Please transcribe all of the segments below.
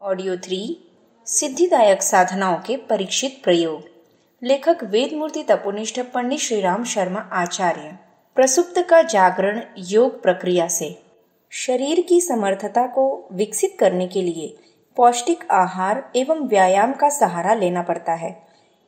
Audio 3 सिद्धिदायक साधनाओं के परीक्षित प्रयोग। लेखक वेदमूर्ति तपोनिष्ठ पंडित श्रीराम शर्मा आचार्य। प्रसुप्त का जागरण योग प्रक्रिया से। शरीर की समर्थता को विकसित करने के लिए पौष्टिक आहार एवं व्यायाम का सहारा लेना पड़ता है।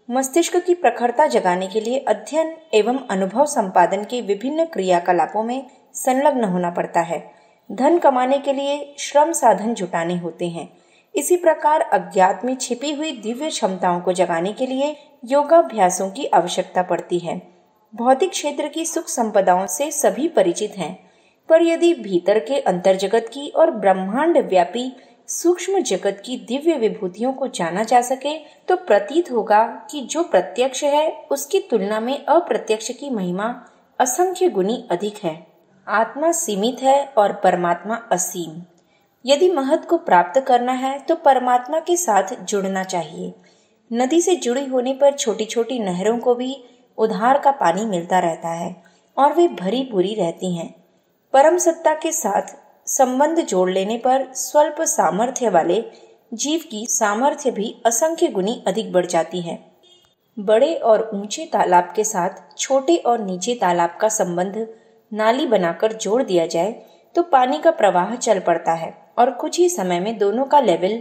मस्तिष्क की प्रखरता जगाने के लिए अध्ययन एवं अनुभव संपादन के विभिन्न क्रियाकलापों में संलग्न होना पड़ता है। धन कमाने के लिए श्रम साधन जुटाने होते हैं। इसी प्रकार अज्ञात में छिपी हुई दिव्य क्षमताओं को जगाने के लिए योगाभ्यासों की आवश्यकता पड़ती है। भौतिक क्षेत्र की सुख संपदाओं से सभी परिचित हैं, पर यदि भीतर के अंतर्जगत की और ब्रह्मांड व्यापी सूक्ष्म जगत की दिव्य विभूतियों को जाना जा सके तो प्रतीत होगा कि जो प्रत्यक्ष है उसकी तुलना में अप्रत्यक्ष की महिमा असंख्य गुनी अधिक है। आत्मा सीमित है और परमात्मा असीम। यदि महत को प्राप्त करना है तो परमात्मा के साथ जुड़ना चाहिए। नदी से जुड़ी होने पर छोटी छोटी नहरों को भी उधार का पानी मिलता रहता है और वे भरी पूरी रहती हैं। परम सत्ता के साथ संबंध जोड़ लेने पर स्वल्प सामर्थ्य वाले जीव की सामर्थ्य भी असंख्य गुनी अधिक बढ़ जाती है। बड़े और ऊंचे तालाब के साथ छोटे और नीचे तालाब का संबंध नाली बनाकर जोड़ दिया जाए तो पानी का प्रवाह चल पड़ता है और कुछ ही समय में दोनों का लेवल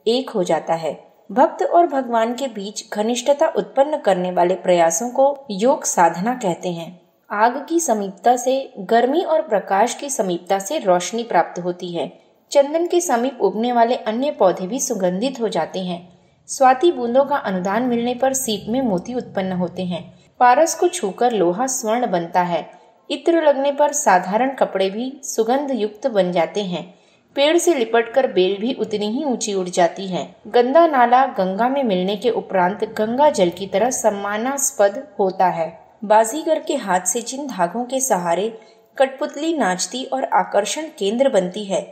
एक हो जाता है। भक्त और भगवान के बीच घनिष्ठता उत्पन्न करने वाले प्रयासों को योग साधना कहते हैं। आग की समीपता से गर्मी और प्रकाश की समीपता से रोशनी प्राप्त होती है। चंदन के समीप उगने वाले अन्य पौधे भी सुगंधित हो जाते हैं। स्वाति बूंदों का अनुदान मिलने पर सीप में मोती उत्पन्न होते हैं। पारस को छूकर लोहा स्वर्ण बनता है। इत्र लगने पर साधारण कपड़े भी सुगंध युक्त बन जाते हैं। पेड़ से लिपटकर बेल भी उतनी ही ऊंची उड़ जाती है। गंदा नाला गंगा में मिलने के उपरांत गंगा जल की तरह सम्मानास्पद होता है। बाजीगर के हाथ से जिन धागों के सहारे कठपुतली नाचती और आकर्षण केंद्र बनती है,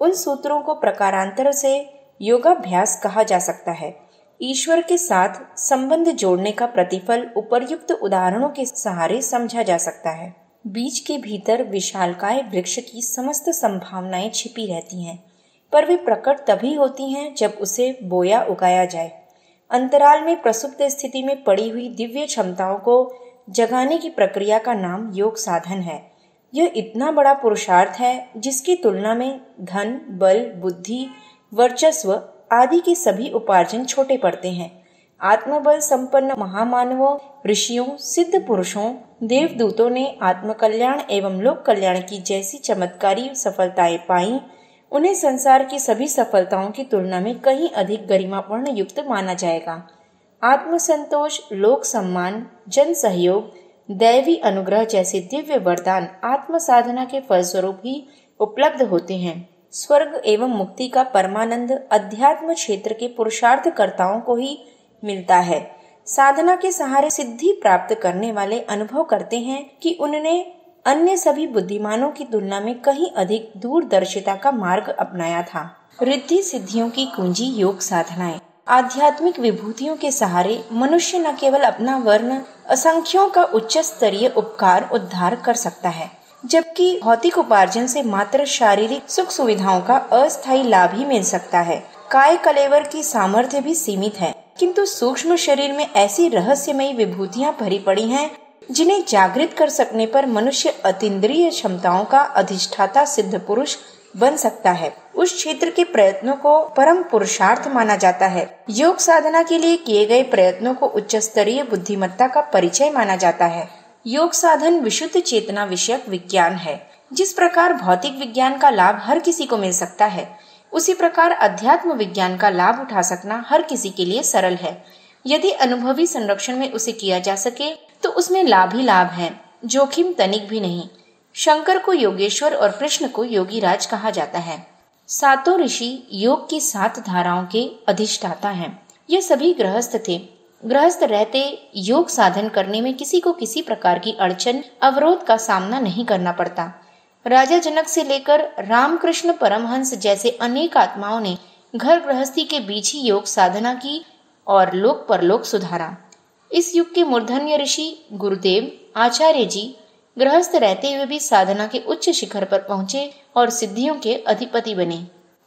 उन सूत्रों को प्रकारांतर से योगाभ्यास कहा जा सकता है। ईश्वर के साथ संबंध जोड़ने का प्रतिफल उपर्युक्त उदाहरणों के सहारे समझा जा सकता है। बीज के भीतर विशालकाय वृक्ष की समस्त संभावनाएं छिपी रहती हैं, पर वे प्रकट तभी होती हैं जब उसे बोया उगाया जाए। अंतराल में प्रसुप्त स्थिति में पड़ी हुई दिव्य क्षमताओं को जगाने की प्रक्रिया का नाम योग साधन है। यह इतना बड़ा पुरुषार्थ है जिसकी तुलना में धन, बल, बुद्धि, वर्चस्व आदि के सभी उपार्जन छोटे पड़ते हैं। आत्मबल संपन्न महामानवों, ऋषियों, सिद्ध पुरुषों, देवदूतों ने आत्मकल्याण एवं लोक कल्याण की जैसी चमत्कारी सफलताएं पाई, उन्हें संसार की सभी सफलताओं की तुलना में कहीं अधिक गरिमापूर्ण युक्त माना जाएगा। आत्मसंतोष, लोक सम्मान, जन सहयोग, दैवी अनुग्रह जैसे दिव्य वरदान आत्म साधना के फलस्वरूप ही उपलब्ध होते हैं। स्वर्ग एवं मुक्ति का परमानंद अध्यात्म क्षेत्र के पुरुषार्थकर्ताओं को ही मिलता है। साधना के सहारे सिद्धि प्राप्त करने वाले अनुभव करते हैं कि उन्होंने अन्य सभी बुद्धिमानों की तुलना में कहीं अधिक दूरदर्शिता का मार्ग अपनाया था। रिद्धि सिद्धियों की कुंजी योग साधनाएं। आध्यात्मिक विभूतियों के सहारे मनुष्य न केवल अपना वर्ण असंख्यों का उच्च स्तरीय उपकार उद्धार कर सकता है, जबकि भौतिक उपार्जन से मात्र शारीरिक सुख सुविधाओं का अस्थायी लाभ ही मिल सकता है। काय कलेवर की सामर्थ्य भी सीमित है, किंतु सूक्ष्म शरीर में ऐसी रहस्यमयी विभूतियां भरी पड़ी हैं जिन्हें जागृत कर सकने पर मनुष्य अतीन्द्रिय क्षमताओं का अधिष्ठाता सिद्ध पुरुष बन सकता है। उस क्षेत्र के प्रयत्नों को परम पुरुषार्थ माना जाता है। योग साधना के लिए किए गए प्रयत्नों को उच्च स्तरीय बुद्धिमत्ता का परिचय माना जाता है। योग साधन विशुद्ध चेतना विषयक विज्ञान है। जिस प्रकार भौतिक विज्ञान का लाभ हर किसी को मिल सकता है, उसी प्रकार अध्यात्म विज्ञान का लाभ उठा सकना हर किसी के लिए सरल है। यदि अनुभवी संरक्षण में उसे किया जा सके तो उसमें लाभ ही लाभ है, जोखिम तनिक भी नहीं। शंकर को योगेश्वर और कृष्ण को योगीराज कहा जाता है। सातों ऋषि योग की 7 धाराओं के अधिष्ठाता हैं। ये सभी गृहस्थ थे। गृहस्थ रहते योग साधन करने में किसी को किसी प्रकार की अड़चन, अवरोध का सामना नहीं करना पड़ता। राजा जनक से लेकर रामकृष्ण परमहंस जैसे अनेक आत्माओं ने घर गृहस्थी के बीच ही योग साधना की और लोक परलोक सुधारा। इस युग के मूर्धन्य ऋषि गुरुदेव आचार्य जी गृहस्थ रहते हुए भी साधना के उच्च शिखर पर पहुंचे और सिद्धियों के अधिपति बने।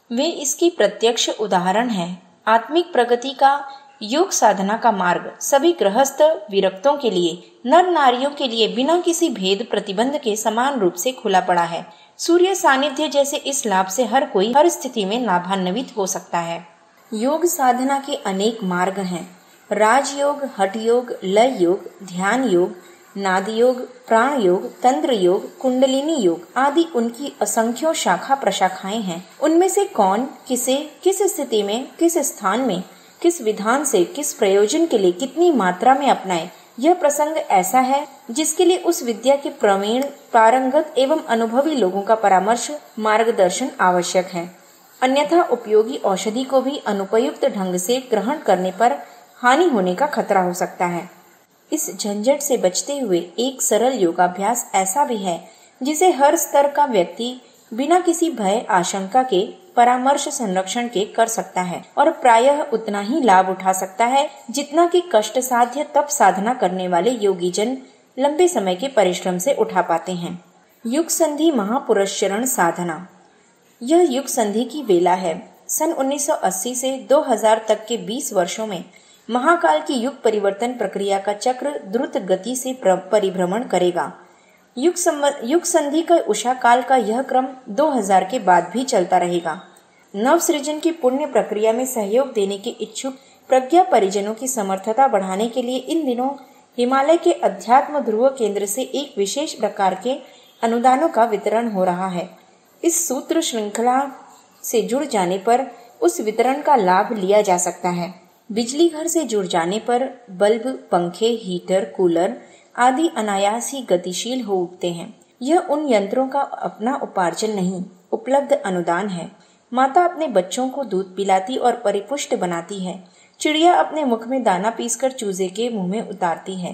वे इसकी प्रत्यक्ष उदाहरण हैं। आत्मिक प्रगति का योग साधना का मार्ग सभी गृहस्थ विरक्तों के लिए, नर नारियों के लिए बिना किसी भेद प्रतिबंध के समान रूप से खुला पड़ा है। सूर्य सानिध्य जैसे इस लाभ से हर कोई हर स्थिति में लाभान्वित हो सकता है। योग साधना के अनेक मार्ग हैं। राजयोग, हठ योग, लय योग, ध्यान योग, नाद योग, प्राण योग, तंत्र योग, कुंडलिनी योग आदि उनकी असंख्यों शाखा प्रशाखाएं हैं। उनमें से कौन किसे, किस स्थिति में, किस स्थान में, किस विधान से, किस प्रयोजन के लिए कितनी मात्रा में अपनाए, यह प्रसंग ऐसा है जिसके लिए उस विद्या के प्रवीण, पारंगत एवं अनुभवी लोगों का परामर्श, मार्गदर्शन आवश्यक है। अन्यथा उपयोगी औषधि को भी अनुपयुक्त ढंग से ग्रहण करने पर हानि होने का खतरा हो सकता है। इस झंझट से बचते हुए एक सरल योगाभ्यास ऐसा भी है जिसे हर स्तर का व्यक्ति बिना किसी भय आशंका के, परामर्श संरक्षण के कर सकता है और प्रायः उतना ही लाभ उठा सकता है जितना कि कष्ट साध्य तप साधना करने वाले योगी जन लंबे समय के परिश्रम से उठा पाते हैं। युग संधि महापुरस्चरण साधना। यह युग संधि की वेला है। सन 1980 से 2000 तक के 20 वर्षों में महाकाल की युग परिवर्तन प्रक्रिया का चक्र द्रुत गति से परिभ्रमण करेगा। युग संधि का उषा काल का यह क्रम 2000 के बाद भी चलता रहेगा। नव सृजन की पुण्य प्रक्रिया में सहयोग देने के इच्छुक प्रज्ञा परिजनों की समर्थता बढ़ाने के लिए इन दिनों हिमालय के अध्यात्म ध्रुव केंद्र से एक विशेष प्रकार के अनुदानों का वितरण हो रहा है। इस सूत्र श्रृंखला से जुड़ जाने पर उस वितरण का लाभ लिया जा सकता है। बिजली घर से जुड़ जाने पर बल्ब, पंखे, हीटर, कूलर आदि अनायास ही गतिशील हो उठते हैं। यह उन यंत्रों का अपना उपार्जन नहीं, उपलब्ध अनुदान है। माता अपने बच्चों को दूध पिलाती और परिपुष्ट बनाती है। चिड़िया अपने मुख में दाना पीसकर चूजे के मुंह में उतारती है।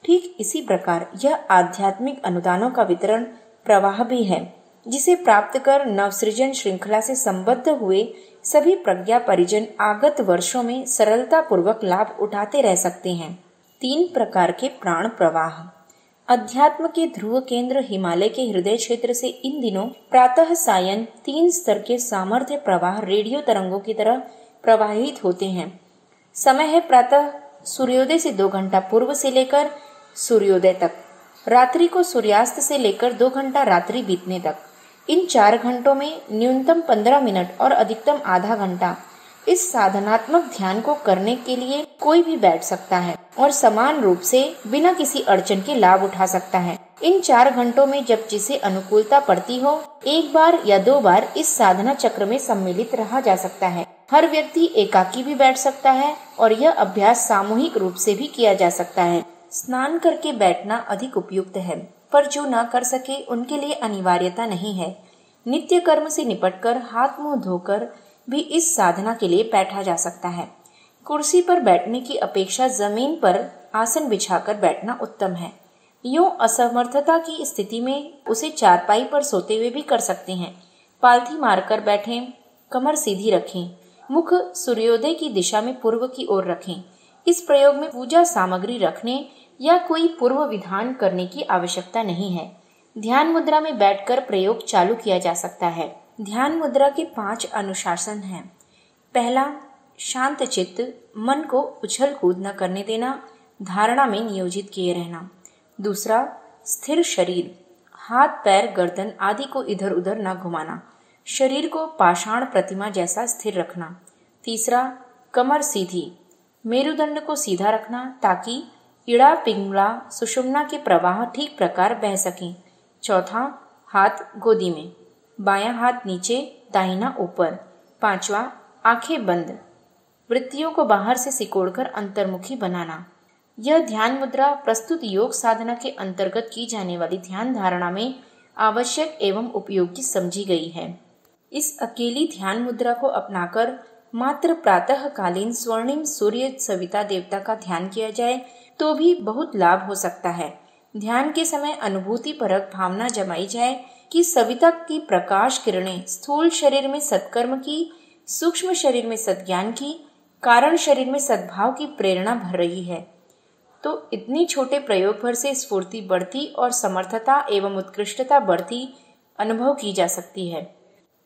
ठीक इसी प्रकार यह आध्यात्मिक अनुदानों का वितरण प्रवाह भी है, जिसे प्राप्त कर नवसृजन श्रृंखला से संबद्ध हुए सभी प्रज्ञा परिजन आगत वर्षों में सरलता पूर्वक लाभ उठाते रह सकते हैं। 3 प्रकार के प्राण प्रवाह। अध्यात्म के ध्रुव केंद्र हिमालय के हृदय क्षेत्र से इन दिनों प्रातः सायं 3 स्तर के सामर्थ्य प्रवाह रेडियो तरंगों की तरह प्रवाहित होते हैं। समय है प्रातः सूर्योदय से 2 घंटा पूर्व से लेकर सूर्योदय तक, रात्रि को सूर्यास्त से लेकर 2 घंटा रात्रि बीतने तक। इन 4 घंटों में न्यूनतम 15 मिनट और अधिकतम आधा घंटा इस साधनात्मक ध्यान को करने के लिए कोई भी बैठ सकता है और समान रूप से बिना किसी अड़चन के लाभ उठा सकता है। इन 4 घंटों में जब जिसे अनुकूलता पड़ती हो, 1 बार या 2 बार इस साधना चक्र में सम्मिलित रहा जा सकता है। हर व्यक्ति एकाकी भी बैठ सकता है और यह अभ्यास सामूहिक रूप से भी किया जा सकता है। स्नान करके बैठना अधिक उपयुक्त है, पर जो न कर सके उनके लिए अनिवार्यता नहीं है। नित्य कर्म से निपटकर हाथ मुंह धोकर भी इस साधना के लिए बैठा जा सकता है। कुर्सी पर बैठने की अपेक्षा जमीन पर आसन बिछाकर बैठना उत्तम है। यूं असमर्थता की स्थिति में उसे चारपाई पर सोते हुए भी कर सकते हैं। पालथी मारकर बैठें, कमर सीधी रखें, मुख सूर्योदय की दिशा में पूर्व की ओर रखें। इस प्रयोग में पूजा सामग्री रखने या कोई पूर्व विधान करने की आवश्यकता नहीं है। ध्यान मुद्रा में बैठकर प्रयोग चालू किया जा सकता है। ध्यान मुद्रा के 5 अनुशासन हैं। पहला, शांत चित्त, मन को उछल कूद न करने देना, धारणा में नियोजित किए रहना। दूसरा, स्थिर शरीर, हाथ पैर गर्दन आदि को इधर उधर न घुमाना, शरीर को पाषाण प्रतिमा जैसा स्थिर रखना। तीसरा, कमर सीधी, मेरुदंड को सीधा रखना ताकि इड़ा पिंगला सुषुम्ना के प्रवाह ठीक प्रकार बह सकें। चौथा, हाथ गोदी में, बायां हाथ नीचे, दाहिना ऊपर। पांचवा, आंखें बंद, वृत्तियों को बाहर से सिकोड़कर अंतर्मुखी बनाना। यह ध्यान मुद्रा प्रस्तुत योग साधना के अंतर्गत की जाने वाली ध्यान धारणा में आवश्यक एवं उपयोगी समझी गई है। इस अकेली ध्यान मुद्रा को अपनाकर मात्र प्रातः कालीन स्वर्णिम सूर्य सविता देवता का ध्यान किया जाए तो भी बहुत लाभ हो सकता है। ध्यान के समय अनुभूति परक भावना जमाई जाए कि सविता की प्रकाश किरणें स्थूल शरीर में सत्कर्म की, सूक्ष्म शरीर में सद्ज्ञान की, कारण शरीर में सद्भाव की प्रेरणा भर रही है, तो इतनी छोटे प्रयोग भर से स्फूर्ति बढ़ती और समर्थता एवं उत्कृष्टता बढ़ती अनुभव की जा सकती है।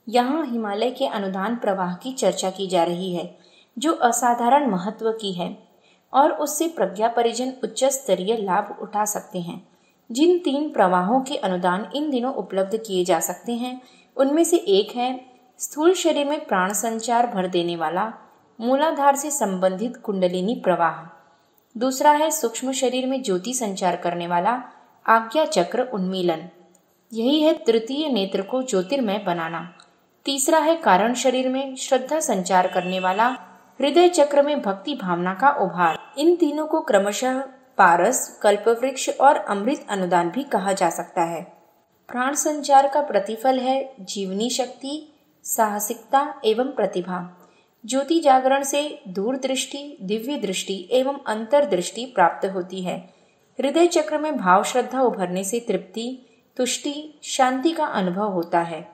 यहाँ हिमालय के अनुदान प्रवाह की चर्चा की जा रही है, जो असाधारण महत्व की है और उससे प्रज्ञा परिजन उच्च स्तरीय लाभ उठा सकते हैं। जिन 3 प्रवाहों के अनुदान इन दिनों उपलब्ध किए जा सकते हैं, उनमें से एक है स्थूल शरीर में प्राण संचार भर देने वाला मूलाधार से संबंधित कुंडलिनी प्रवाह। दूसरा है सूक्ष्म शरीर में ज्योति संचार करने वाला आज्ञा चक्र उन्मीलन, यही है तृतीय नेत्र को ज्योतिर्मय बनाना। तीसरा है कारण शरीर में श्रद्धा संचार करने वाला हृदय चक्र में भक्ति भावना का उभार। इन तीनों को क्रमशः पारस, कल्पवृक्ष और अमृत अनुदान भी कहा जा सकता है। प्राण संचार का प्रतिफल है जीवनी शक्ति, साहसिकता एवं प्रतिभा। ज्योति जागरण से दूरदृष्टि, दिव्य दृष्टि एवं अंतर्दृष्टि प्राप्त होती है। हृदय चक्र में भाव श्रद्धा उभरने से तृप्ति, तुष्टि, शांति का अनुभव होता है।